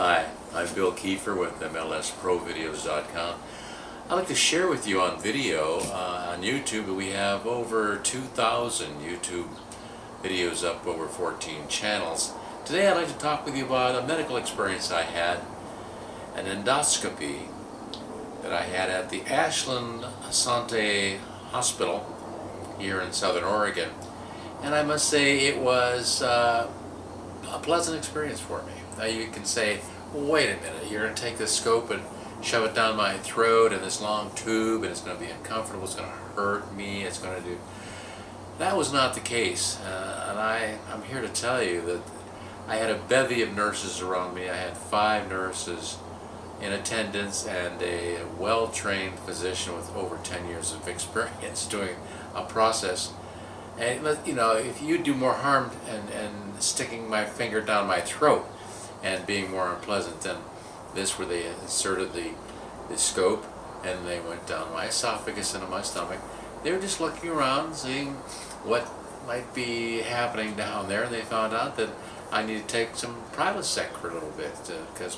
Hi, I'm Bill Kiefer with MLSProVideos.com. I'd like to share with you on video on YouTube. We have over 2,000 YouTube videos up, over 14 channels. Today I'd like to talk with you about a medical experience I had, an endoscopy that I had at the Ashland Asante Hospital here in Southern Oregon. And I must say it was a pleasant experience for me. Now you can say, well, wait a minute, you're going to take this scope and shove it down my throat in this long tube and it's going to be uncomfortable, it's going to hurt me, it's going to do... That was not the case, and I'm here to tell you that I had a bevy of nurses around me. I had 5 nurses in attendance and a well-trained physician with over 10 years of experience doing a process. And you know, if you do more harm and sticking my finger down my throat and being more unpleasant than this, where they inserted the scope and they went down my esophagus into my stomach, they were just looking around seeing what might be happening down there, and they found out that I need to take some Prilosec for a little bit because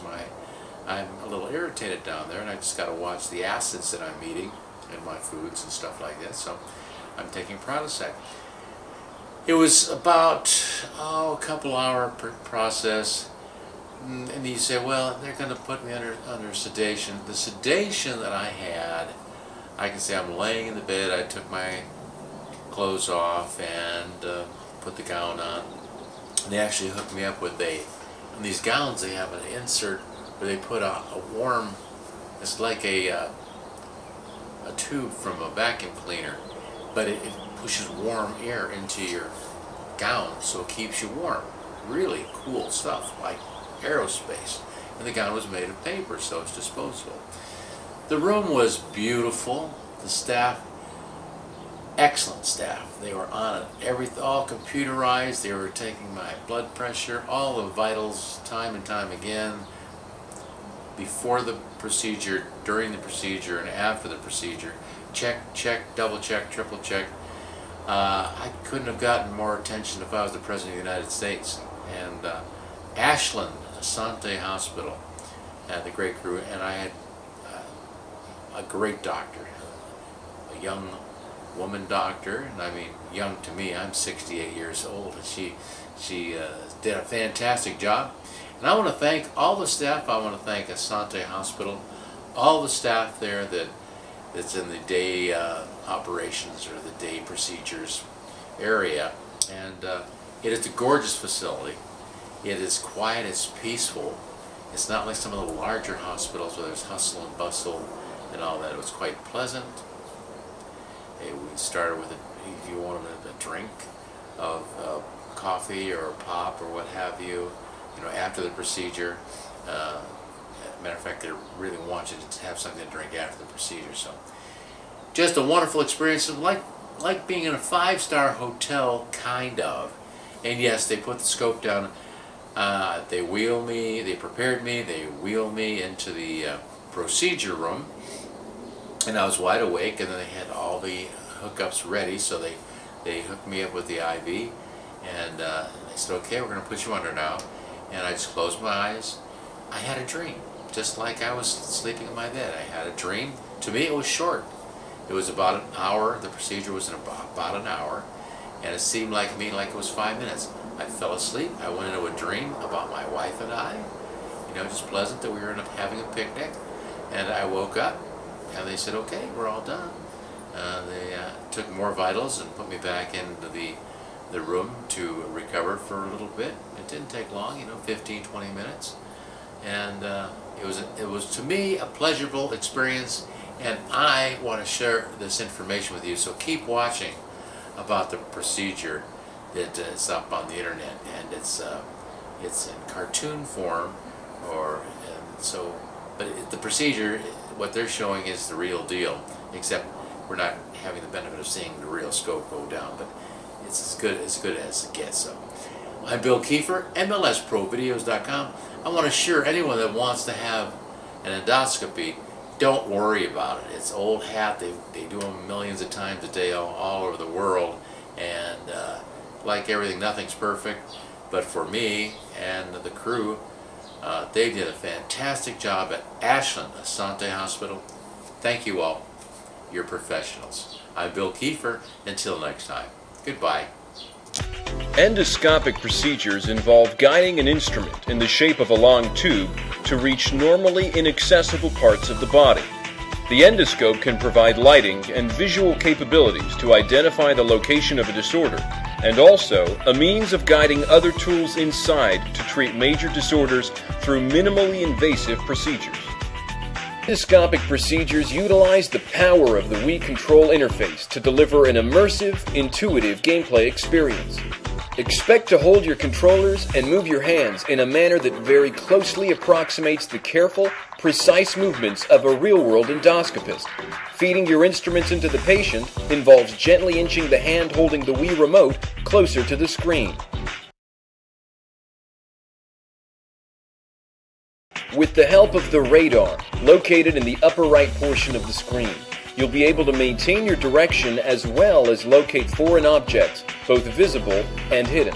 I'm a little irritated down there, and I just got to watch the acids that I'm eating in my foods and stuff like that. So I'm taking Prilosec. It was about a couple hour process, and you say, well, they're going to put me under sedation. The sedation that I had, I can say I'm laying in the bed. I took my clothes off and put the gown on. And they actually hooked me up with in these gowns they have an insert where they put a warm, it's like a tube from a vacuum cleaner, but it pushes warm air into your gown, so it keeps you warm. Really cool stuff, like aerospace. And the gown was made of paper, so it's disposable. The room was beautiful. The staff, excellent staff. They were on it, all computerized. They were taking my blood pressure, all the vitals, time and time again, before the procedure, during the procedure, and after the procedure. Check, double check, triple check. I couldn't have gotten more attention if I was the President of the United States. And Ashland Asante Hospital had the great crew, and I had a great doctor, a young woman doctor, and I mean young to me, I'm 68 years old, and she did a fantastic job. And I want to thank all the staff. I want to thank Asante Hospital, all the staff there that's in the day operations or the day procedures area. And it is a gorgeous facility. It is quiet, it's peaceful. It's not like some of the larger hospitals where there's hustle and bustle and all that. It was quite pleasant. We started with, if you wanted a drink of coffee or pop or what have you, after the procedure. Matter of fact, they really want you to have something to drink after the procedure. So, just a wonderful experience, like being in a 5-star hotel, kind of. And yes, they put the scope down. They prepared me, they wheeled me into the procedure room, and I was wide awake, and then they had all the hookups ready, so they hooked me up with the IV, and they said, okay, we're going to put you under now. And I just closed my eyes. I had a dream, just like I was sleeping in my bed. I had a dream. To me, it was short. It was about an hour. The procedure was in about an hour, and it seemed like it was 5 minutes. I fell asleep. I went into a dream about my wife and I. Just pleasant that we were having a picnic. And I woke up, and they said, okay, we're all done. They took more vitals and put me back into the room to recover for a little bit. It didn't take long, 15, 20 minutes. And it was to me a pleasurable experience, and I want to share this information with you, so keep watching about the procedure that is up on the internet, and it's in cartoon form, but the procedure, what they're showing is the real deal, except we're not having the benefit of seeing the real scope go down, but it's as good as it gets. So, I'm Bill Kiefer, MLSProVideos.com. I want to assure anyone that wants to have an endoscopy, don't worry about it. It's old hat. They do them millions of times a day all over the world, and like everything, nothing's perfect. But for me and the crew, They did a fantastic job at Ashland Asante Hospital. Thank you all. You're professionals. I'm Bill Kiefer. Until next time. Goodbye. Endoscopic procedures involve guiding an instrument in the shape of a long tube to reach normally inaccessible parts of the body. The endoscope can provide lighting and visual capabilities to identify the location of a disorder, and also a means of guiding other tools inside to treat major disorders through minimally invasive procedures. Endoscopic procedures utilize the power of the Wii control interface to deliver an immersive, intuitive gameplay experience. Expect to hold your controllers and move your hands in a manner that very closely approximates the careful, precise movements of a real-world endoscopist. Feeding your instruments into the patient involves gently inching the hand holding the Wii remote closer to the screen. With the help of the radar, located in the upper right portion of the screen, you'll be able to maintain your direction as well as locate foreign objects, both visible and hidden.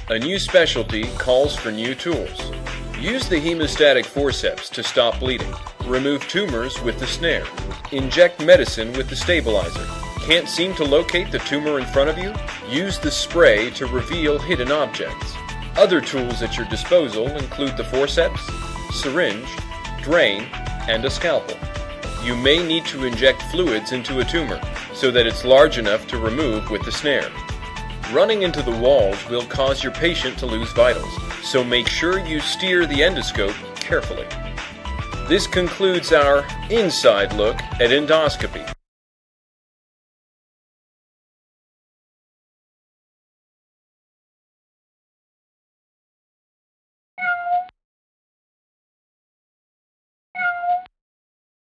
A new specialty calls for new tools. Use the hemostatic forceps to stop bleeding. Remove tumors with the snare. Inject medicine with the stabilizer. Can't seem to locate the tumor in front of you? Use the spray to reveal hidden objects. Other tools at your disposal include the forceps, syringe, drain, and a scalpel. You may need to inject fluids into a tumor so that it's large enough to remove with the snare. Running into the walls will cause your patient to lose vitals, so make sure you steer the endoscope carefully. This concludes our inside look at endoscopy.